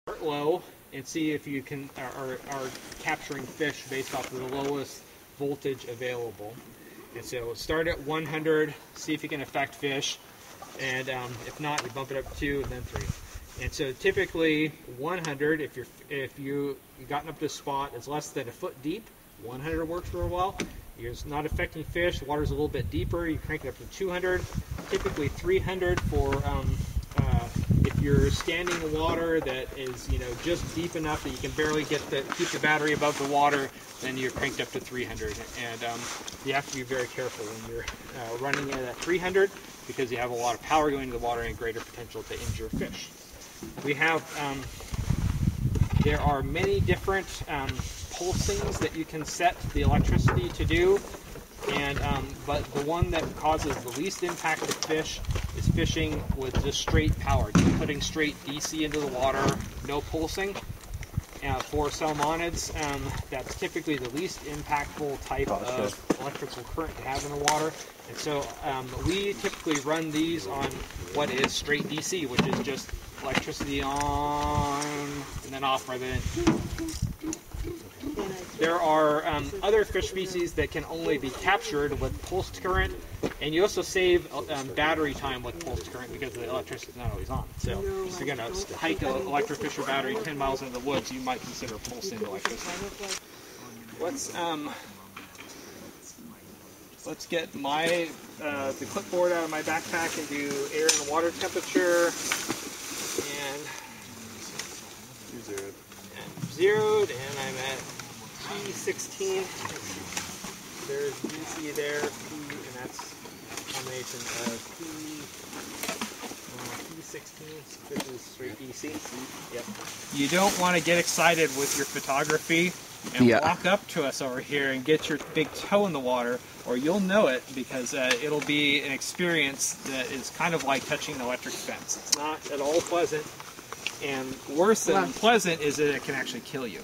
Start low and see if you can are capturing fish based off of the lowest voltage available. And so start at 100, see if you can affect fish, and if not, you bump it up to 2 and then 3. And so typically 100, if you gotten up to a spot that's less than a foot deep, 100 works for a while. It's not affecting fish. The water's a little bit deeper. You crank it up to 200. Typically 300 for if you're standing in water that is just deep enough that you can barely keep the battery above the water. Then you're cranked up to 300, and you have to be very careful when you're running it at 300 because you have a lot of power going into the water and greater potential to injure fish. We have there are many different pulsings that you can set the electricity to do, and but the one that causes the least impact to fish is fishing with just straight power, just putting straight DC into the water, no pulsing. For salmonids, that's typically the least impactful type of electrical current to have in the water. And so we typically run these on what is straight DC, which is just electricity on and then off rather than... There are other fish species that can only be captured with pulsed current, and you also save battery time with pulsed current because the electricity is not always on. So if you're going to hike an electrofisher battery 10 miles into the woods, you might consider pulsing electricity. Let's get my the clipboard out of my backpack and do air and water temperature, and zeroed, and I'm at P16. There's DC there, P, and that's a combination of P16, which is straight DC. Yep. You don't want to get excited with your photography and walk up to us over here and get your big toe in the water, or you'll know it, because it'll be an experience that is kind of like touching an electric fence. It's not at all pleasant. And worse than pleasant is that it can actually kill you.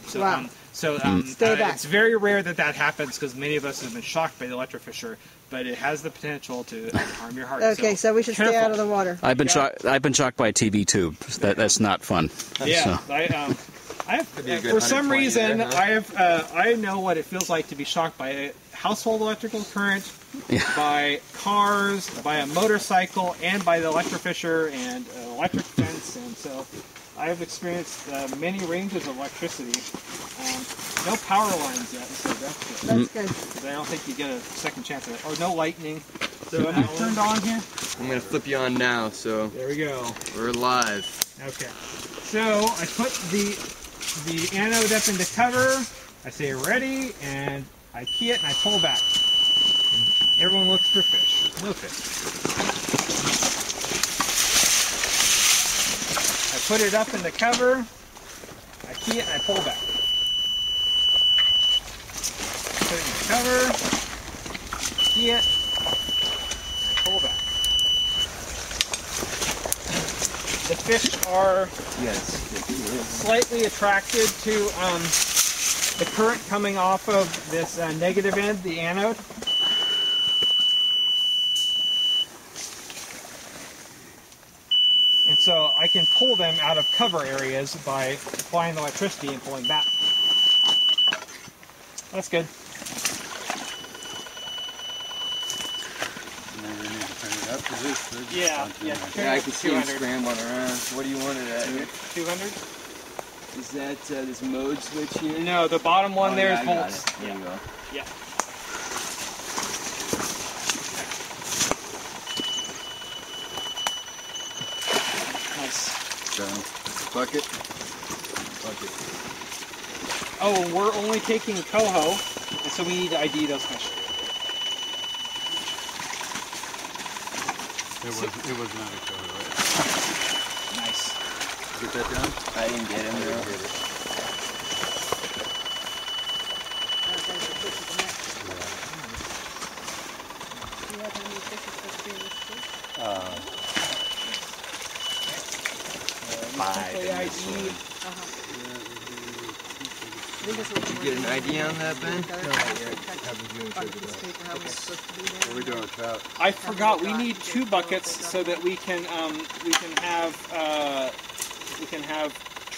So, it's very rare that happens because many of us have been shocked by the electrofisher, but it has the potential to harm your heart. Okay, so we should stay out of the water. I've been shocked by a TV tube. That's not fun. Yeah, so. For some reason, I know what it feels like to be shocked by a household electrical current, by cars, by a motorcycle, and by the electrofisher and electric fence, and so I have experienced many ranges of electricity. No power lines yet, so that's good. That's good. I don't think you get a second chance at it. Or no lightning. So am I turned on here? I'm going to flip you on now, so... There we go. We're live. Okay. So I put the anode up into cover, I say ready, and I key it and I pull back. And everyone looks for fish. No fish. I put it up in the cover, I key it and I pull back. Put it in the cover, key it, and I pull back. The fish are slightly attracted to the current coming off of this negative end, the anode. And so I can pull them out of cover areas by applying the electricity and pulling back. That's good. Yeah, I can see him scrambling around. What do you want it at? 200? Is that this mode switch here? No, the bottom one there is volts. There you go. Yeah. Nice. So, bucket. Oh, we're only taking coho, and so we need to ID those fish. It was not a coho, right? Nice. Get that down? I didn't get him there. Did you get an ID on that, Ben? No, not yet. What are we doing with trout? I forgot. We need 2 buckets so that we can have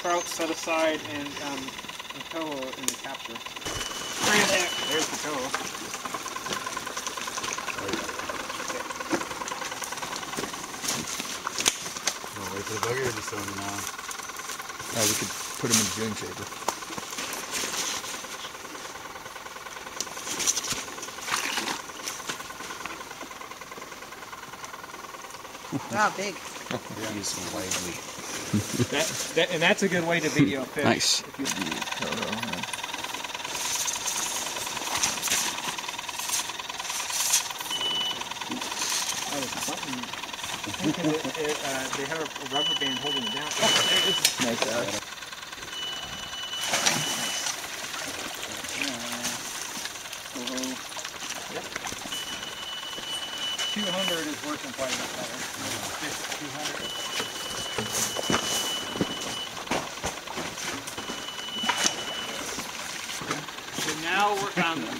trout set aside and coho in the capture. Bring it back. There's the coho. Wait for the bugger or just throw them now? We could put them in the Dune Shaper. Wow, big. Use widely. And that's a good way to video a fish. Nice. If you, they have a rubber band holding it down. Oh, there it is. Nice. 200 is working quite a bit better. 200. So now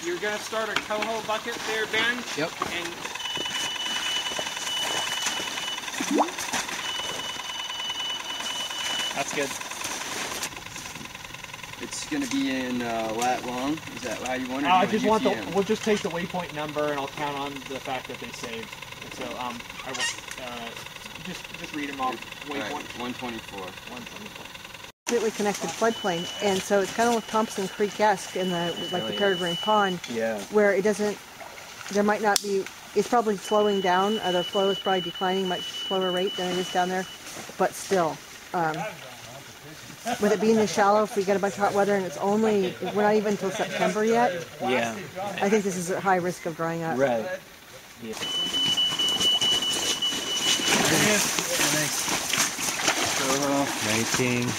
you're going to start a coho bucket there, Ben. Yep. And that's good. It's going to be in lat long. Is that how you want it? I just want we'll just take the waypoint number and I'll count on the fact that they saved. And so I will just read them off. Waypoint 124. 124. Completely connected floodplain, and so it's kind of like Thompson Creek-esque in the the Peregrine Pond, where it doesn't. There might not be. It's probably slowing down. The flow is probably declining much slower rate than it is down there, but still. With it being this shallow, if we get a bunch of hot weather and it's only, we're not even until September yet. Yeah. I think this is at high risk of drying up. Right. Yeah. 19.